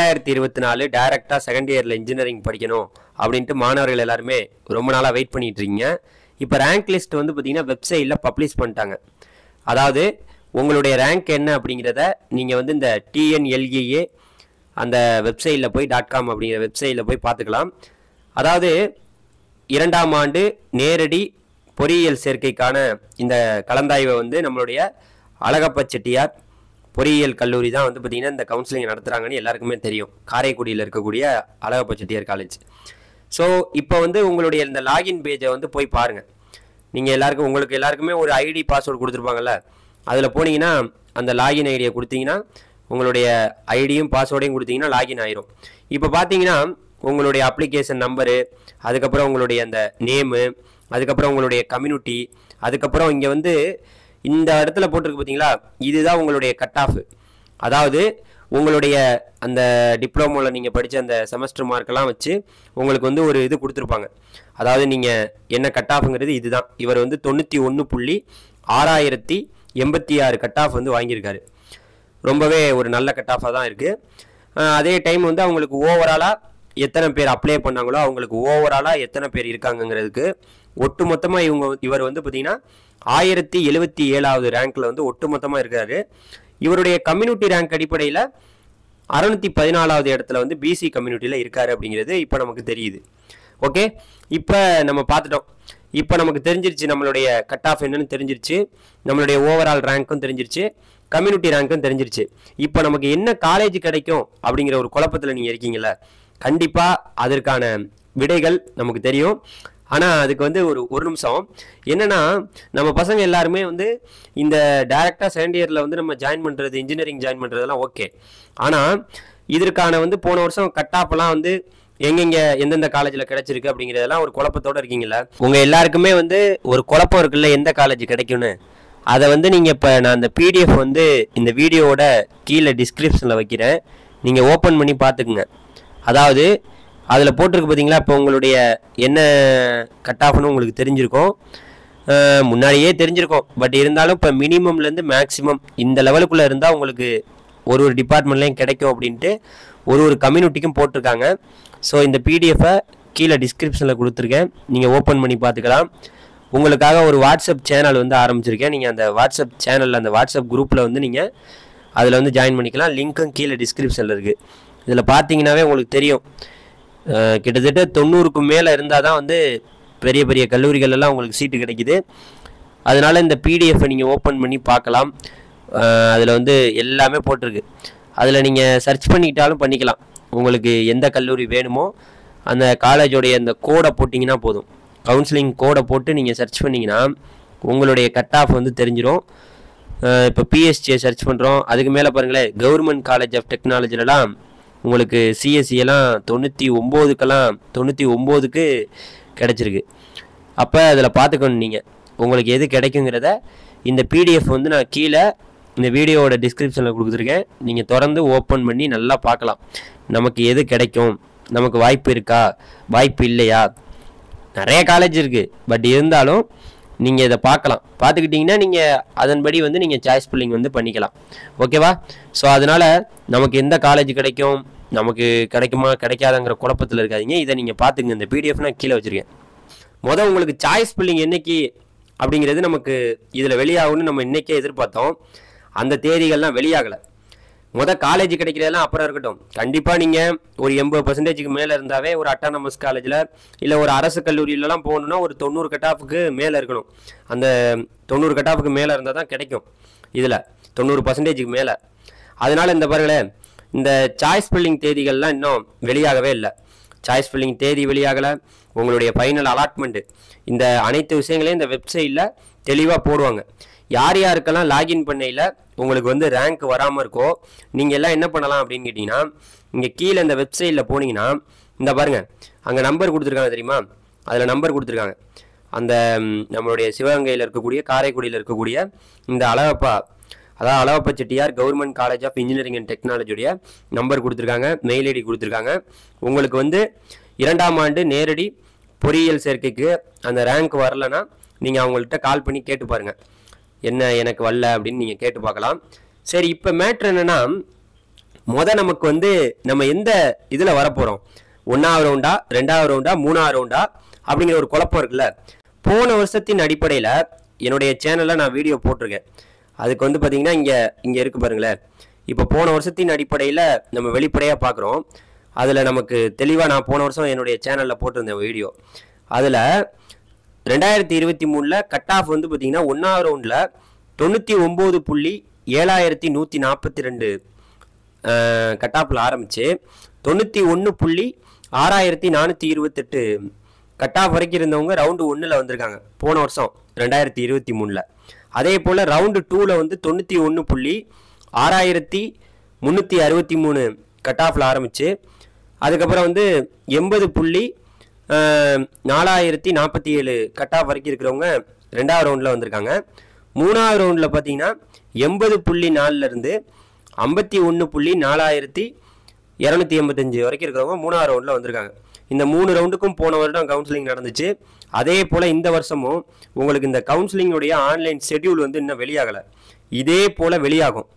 2024 டைரக்டா செகண்ட் இயர்ல இன்ஜினியரிங் படிக்கணும் அப்படின்ட்டு மாணவர்கள் எல்லாருமே ரொம்ப நாளா வெயிட் பண்ணிட்டு இருக்கீங்க. இப்போ ரேங்க் லிஸ்ட் வந்து பார்த்தீங்கன்னா வெப்சைட்டில் பப்ளிஷ் பண்ணிட்டாங்க. அதாவது உங்களுடைய ரேங்க் என்ன அப்படிங்கிறத நீங்கள் வந்து இந்த TNLEA அந்த வெப்சைட்டில் போய் .com அப்படிங்கிற வெப்சைட்டில் போய் பார்த்துக்கலாம். அதாவது 2ஆம் ஆண்டு நேரடி பொறியியல் சேர்க்கைக்கான இந்த கலந்தாய்வை வந்து நம்மளுடைய அழகப்ப செட்டியார் பொறியியல் கல்லூரி தான் வந்து பார்த்திங்கன்னா இந்த கவுன்சிலிங் நடத்துகிறாங்கன்னு எல்லாருக்குமே தெரியும். காரைக்குடியில் இருக்கக்கூடிய அழகப்ப செட்டியார் காலேஜ். ஸோ இப்போ வந்து உங்களுடைய இந்த லாகின் பேஜை வந்து போய் பாருங்கள். நீங்கள் உங்களுக்கு எல்லாருக்குமே ஒரு ஐடி பாஸ்வேர்டு கொடுத்துருப்பாங்கல்ல, அதில் போனீங்கன்னா அந்த லாகின் ஐடியை கொடுத்தீங்கன்னா உங்களுடைய ஐடியும் பாஸ்வேர்டையும் கொடுத்தீங்கன்னா லாகின் ஆயிரும். இப்போ பார்த்தீங்கன்னா உங்களுடைய அப்ளிகேஷன் நம்பரு, அதுக்கப்புறம் உங்களுடைய அந்த நேமு, அதுக்கப்புறம் உங்களுடைய கம்யூனிட்டி, அதுக்கப்புறம் இங்கே வந்து இந்த இடத்துல போட்டிருக்கு பார்த்தீங்களா, இதுதான் உங்களுடைய கட் ஆஃப். அதாவது உங்களுடைய அந்த டிப்ளமோவில் நீங்கள் படித்த அந்த செமஸ்டர் மார்க்கெல்லாம் வச்சு உங்களுக்கு வந்து ஒரு இது கொடுத்துருப்பாங்க. அதாவது நீங்கள் என்ன கட் ஆஃப்ங்கிறது இதுதான். இவர் வந்து 91,6086 கட் ஆஃப் வந்து வாங்கியிருக்காரு. ரொம்பவே ஒரு நல்ல கட் ஆஃபாக தான் இருக்குது. அதே டைம் வந்து அவங்களுக்கு ஓவராலாக எத்தனை பேர் அப்ளை பண்ணாங்களோ அவங்களுக்கு ஓவராலாக எத்தனை பேர் இருக்காங்கங்கிறதுக்கு ஒட்டுமொத்தமாக இவர் வந்து பார்த்திங்கன்னா 1077வது ரேங்க்கில் வந்து ஒட்டுமொத்தமாக இருக்காரு. இவருடைய கம்யூனிட்டி ரேங்க் அடிப்படையில் 614வது இடத்துல வந்து பிசி கம்யூனிட்டியில் இருக்காரு அப்படிங்கிறது இப்போ நமக்கு தெரியுது. ஓகே, இப்போ நம்ம பார்த்துட்டோம். இப்போ நமக்கு தெரிஞ்சிருச்சு நம்மளுடைய கட் ஆஃப் என்னன்னு தெரிஞ்சிருச்சு, நம்மளுடைய ஓவரால் ரேங்க்கும் தெரிஞ்சிருச்சு, கம்யூனிட்டி ரேங்க்கும் தெரிஞ்சிருச்சு. இப்போ நமக்கு என்ன காலேஜ் கிடைக்கும் அப்படிங்கிற ஒரு குழப்பத்தில் நீங்கள் இருக்கீங்களா? கண்டிப்பாக அதற்கான விடைகள் நமக்கு தெரியும். ஆனால் அதுக்கு வந்து ஒரு நிமிஷம் என்னென்னா, நம்ம பசங்க எல்லாருமே வந்து இந்த டைரெக்டாக செகண்ட் இயரில் வந்து நம்ம ஜாயின் பண்ணுறது, இன்ஜினியரிங் ஜாயின் பண்ணுறதெல்லாம் ஓகே. ஆனால் இதற்கான வந்து போன வருஷம் கட் ஆஃப்லாம் வந்து எங்கெங்கே எந்தெந்த காலேஜில் கிடச்சிருக்கு அப்படிங்கிறதெல்லாம் ஒரு குழப்பத்தோடு இருக்கீங்களா? உங்கள் எல்லாருக்குமே வந்து ஒரு குழப்பம் இருக்குல்ல, எந்த காலேஜ் கிடைக்கும்னு. அதை வந்து நீங்கள் இப்போ நான் அந்த PDF வந்து இந்த வீடியோவோட கீழே டிஸ்கிரிப்ஷனில் வைக்கிறேன், நீங்கள் ஓப்பன் பண்ணி பார்த்துக்குங்க. அதாவது அதில் போட்டிருக்கு பார்த்தீங்களா, இப்போ உங்களுடைய என்ன கட் ஆஃப்னு உங்களுக்கு தெரிஞ்சிருக்கும், முன்னாடியே தெரிஞ்சிருக்கும். பட் இருந்தாலும் இப்போ மினிமம்லேருந்து மேக்ஸிமம் இந்த லெவலுக்குள்ளே இருந்தால் உங்களுக்கு ஒரு டிபார்ட்மெண்ட்லேயும் கிடைக்கும் அப்படின்ட்டு ஒரு கம்யூனிட்டிக்கும் போட்டிருக்காங்க. ஸோ இந்த PDF-ஐ கீழே டிஸ்கிரிப்ஷனில் கொடுத்துருக்கேன், நீங்கள் ஓப்பன் பண்ணி பார்த்துக்கலாம். உங்களுக்காக ஒரு வாட்ஸ்அப் சேனல் வந்து ஆரம்பிச்சிருக்கேன். நீங்கள் அந்த வாட்ஸ்அப் சேனலில் அந்த வாட்ஸ்அப் குரூப்பில் வந்து நீங்கள் அதில் வந்து ஜாயின் பண்ணிக்கலாம். லிங்க்கும் கீழே டிஸ்கிரிப்ஷனில் இருக்குது. இதில் பார்த்தீங்கன்னாவே உங்களுக்கு தெரியும், கிட்டத்தட்ட 90க்கும் மேலே இருந்தால் தான் வந்து பெரிய பெரிய கல்லூரிகளெல்லாம் உங்களுக்கு சீட்டு கிடைக்குது. அதனால் இந்த PDF-ஐ நீங்கள் ஓப்பன் பண்ணி பார்க்கலாம். அதில் வந்து எல்லாமே போட்டிருக்கு. அதில் நீங்கள் சர்ச் பண்ணிக்கிட்டாலும் பண்ணிக்கலாம். உங்களுக்கு எந்த கல்லூரி வேணுமோ அந்த காலேஜோடைய அந்த கோடை போட்டிங்கன்னா போதும். கவுன்சிலிங் கோடை போட்டு நீங்கள் சர்ச் பண்ணிங்கன்னா உங்களுடைய கட் ஆஃப் வந்து தெரிஞ்சிடும். இப்போ PSG சர்ச் பண்ணுறோம், அதுக்கு மேலே பாருங்களேன், கவர்மெண்ட் காலேஜ் ஆஃப் டெக்னாலஜிலலாம் உங்களுக்கு CSE எல்லாம் 99க்கு கிடச்சிருக்கு. அப்போ அதில் பார்த்துக்கணும் நீங்கள் உங்களுக்கு எது கிடைக்குங்கிறத. இந்த PDF வந்து நான் கீழே இந்த வீடியோவோட டிஸ்கிரிப்ஷனில் கொடுத்துருக்கேன். நீங்கள் திறந்து ஓப்பன் பண்ணி நல்லா பார்க்கலாம், நமக்கு எது கிடைக்கும், நமக்கு வாய்ப்பு இருக்கா, வாய்ப்பு இல்லையா. நிறைய காலேஜ் இருக்குது, பட் இருந்தாலும் நீங்கள் இதை பார்க்கலாம். பார்த்துக்கிட்டிங்கன்னா நீங்கள் அதன்படி வந்து நீங்கள் சாய்ஸ் ஃபில்லிங் வந்து பண்ணிக்கலாம். ஓகேவா? ஸோ அதனால் நமக்கு எந்த காலேஜ் கிடைக்கும், நமக்கு கிடைக்குமா கிடைக்காதங்கிற குழப்பத்தில் இருக்காதிங்க. இதை நீங்கள் பார்த்துங்க. இந்த PDF நான் கீழே வச்சுருக்கேன். உங்களுக்கு சாய்ஸ் ஃபில்லிங் என்னைக்கு அப்படிங்கிறது நமக்கு இதில் வெளியாகும்னு நம்ம இன்றைக்கே எதிர்பார்த்தோம். அந்த தேதிகள்லாம் வெளியாகலை. காலேஜ் கிடைக்கிறதெல்லாம் அப்புறம் இருக்கட்டும். கண்டிப்பாக நீங்கள் ஒரு 80% மேலே இருந்தாவே ஒரு அட்டானமஸ் காலேஜில் இல்லை ஒரு அரசு கல்லூரியிலலாம் போகணுன்னா ஒரு 90 கட் ஆஃபுக்கு மேலே இருக்கணும். அந்த 90 கட் ஆஃபுக்கு மேலே இருந்தால் தான் கிடைக்கும். இதில் 90% மேலே. அதனால் இந்த பாருங்களேன், இந்த சாய்ஸ் ஃபில்லிங் தேதிகள்லாம் இன்னும் வெளியாகவே இல்லை. சாய்ஸ் ஃபில்லிங் தேதி வெளியாகலை. உங்களுடைய ஃபைனல் அலாட்மெண்ட்டு, இந்த அனைத்து விஷயங்களையும் இந்த வெப்சைட்டில் தெளிவாக போடுவாங்க. யார் யாருக்கெல்லாம் லாகின் பண்ணையில் உங்களுக்கு வந்து ரேங்க் வராமல் இருக்கோ நீங்கள் எல்லாம் என்ன பண்ணலாம் அப்படின்னு கேட்டிங்கன்னா, இங்கே கீழே இந்த வெப்சைட்டில் போனீங்கன்னா இந்த பாருங்கள், அங்கே நம்பர் கொடுத்துருக்காங்க தெரியுமா, அதில் நம்பர் கொடுத்துருக்காங்க. அந்த நம்மளுடைய சிவகங்கையில் இருக்கக்கூடிய காரைக்குடியில் இருக்கக்கூடிய இந்த Alagappa Chettiar government college of engineering and டெக்னாலஜியுடைய நம்பர் கொடுத்துருக்காங்க, மெயில் ஐடி கொடுத்துருக்காங்க. உங்களுக்கு வந்து 2ஆம் ஆண்டு நேரடி பொறியியல் சேர்க்கைக்கு அந்த ரேங்க் வரலைன்னா நீங்கள் அவங்கள்ட்ட கால் பண்ணி கேட்டு பாருங்கள், என்ன எனக்கு வரல அப்படின்னு நீங்கள் கேட்டு பார்க்கலாம். சரி, இப்போ மேட்ரு என்னென்னா, நமக்கு வந்து நம்ம எந்த இதில் வரப்போகிறோம், 1ஆவது ரவுண்டா 2ஆவது ரவுண்டா 3ஆவது ரவுண்டா அப்படிங்கிற ஒரு குழப்பம் இருக்குல்ல. போன வருஷத்தின் அடிப்படையில் என்னுடைய சேனலில் நான் வீடியோ போட்டிருக்கேன். அதுக்கு வந்து பார்த்தீங்கன்னா இங்கே இருக்குது பாருங்களேன். இப்போ போன வருஷத்தின் அடிப்படையில் நம்ம வெளிப்படையாக பார்க்குறோம். அதில் நமக்கு தெளிவாக நான் போன வருஷம் என்னுடைய சேனலில் போட்டிருந்தேன் வீடியோ. அதில் 2023 கட் ஆஃப் வந்து பார்த்தீங்கன்னா 1ஆவது ரவுண்டில் 99.7142 கட் ஆஃபில் ஆரம்பித்து 91.6428 கட் ஆஃப் வரைக்கும் இருந்தவங்க ரவுண்டு 1ல் வந்திருக்காங்க போன வருஷம் 2023. அதே போல் ரவுண்டு 2ல் வந்து 91.6363 கட் ஆஃபில் ஆரம்பித்து அதுக்கப்புறம் வந்து 80.4047 கட் ஆஃப் வரைக்கும் இருக்கிறவங்க 2ஆவது ரவுண்டில் வந்திருக்காங்க. 3ஆவது ரவுண்டில் பார்த்தீங்கன்னா 80.4லேருந்து 51.4285 வரைக்கும் இருக்கிறவங்க 3ஆவது ரவுண்டில் வந்திருக்காங்க. இந்த 3 ரவுண்டுக்கும் போன வருடம் கவுன்சிலிங் நடந்துச்சு. அதே போல் இந்த வருஷமும் உங்களுக்கு இந்த கவுன்சிலிங்குடைய ஆன்லைன் ஷெட்யூல் வந்து இன்னும் வெளியாகலை. இதே போல் வெளியாகும்.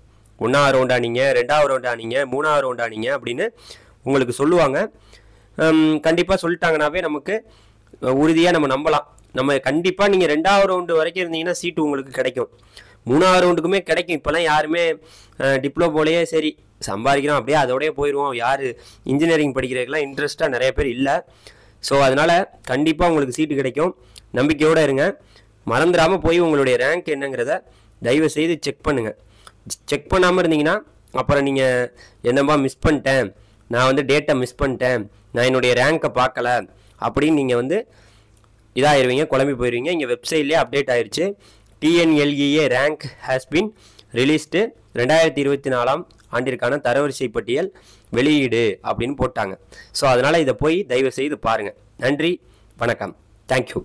1ஆவது ரவுண்டா நீங்கள், 2ஆவது ரவுண்டா நீங்கள், 3ஆவது ரவுண்டா நீங்கள் அப்படின்னு உங்களுக்கு சொல்லுவாங்க. கண்டிப்பாக சொல்லிட்டாங்கனாவே நமக்கு உறுதியாக நம்ம நம்பலாம். நம்ம கண்டிப்பாக நீங்கள் 2ஆவது ரவுண்டு வரைக்கும் இருந்தீங்கன்னா சீட்டு உங்களுக்கு கிடைக்கும். 3ஆவது ரவுண்டுக்குமே கிடைக்கும். இப்போலாம் யாருமே டிப்ளமோலேயே சரி சம்பாதிக்கிறோம் அப்படியே அதோடய போயிடுவோம். யார் இன்ஜினியரிங் படிக்கிறதுக்கெலாம் இன்ட்ரெஸ்ட்டாக நிறைய பேர் இல்லை. ஸோ அதனால் கண்டிப்பாக உங்களுக்கு சீட்டு கிடைக்கும். நம்பிக்கையோடு இருங்க. மறந்துடாமல் போய் உங்களுடைய ரேங்க் என்னங்கிறத தயவு செய்து செக் பண்ணுங்கள். செக் பண்ணாமல் இருந்தீங்கன்னா அப்புறம் நீங்கள் என்னப்பா மிஸ் பண்ணிட்டேன், நான் வந்து டேட்டை மிஸ் பண்ணிட்டேன், நான் என்னுடைய ரேங்க்கை பார்க்கல அப்படின்னு நீங்கள் வந்து இதாகிடுவீங்க, குழம்பி போயிடுவீங்க. இங்கே வெப்சைட்லேயே அப்டேட் ஆயிடுச்சு. TNLEA rank has been released 2024 ஆண்டிற்கான தரவரிசை பட்டியல் வெளியீடு அப்படின்னு போட்டாங்க. ஸோ அதனால் இதை போய் தயவு செய்து பாருங்கள். நன்றி, வணக்கம், தேங்க்யூ.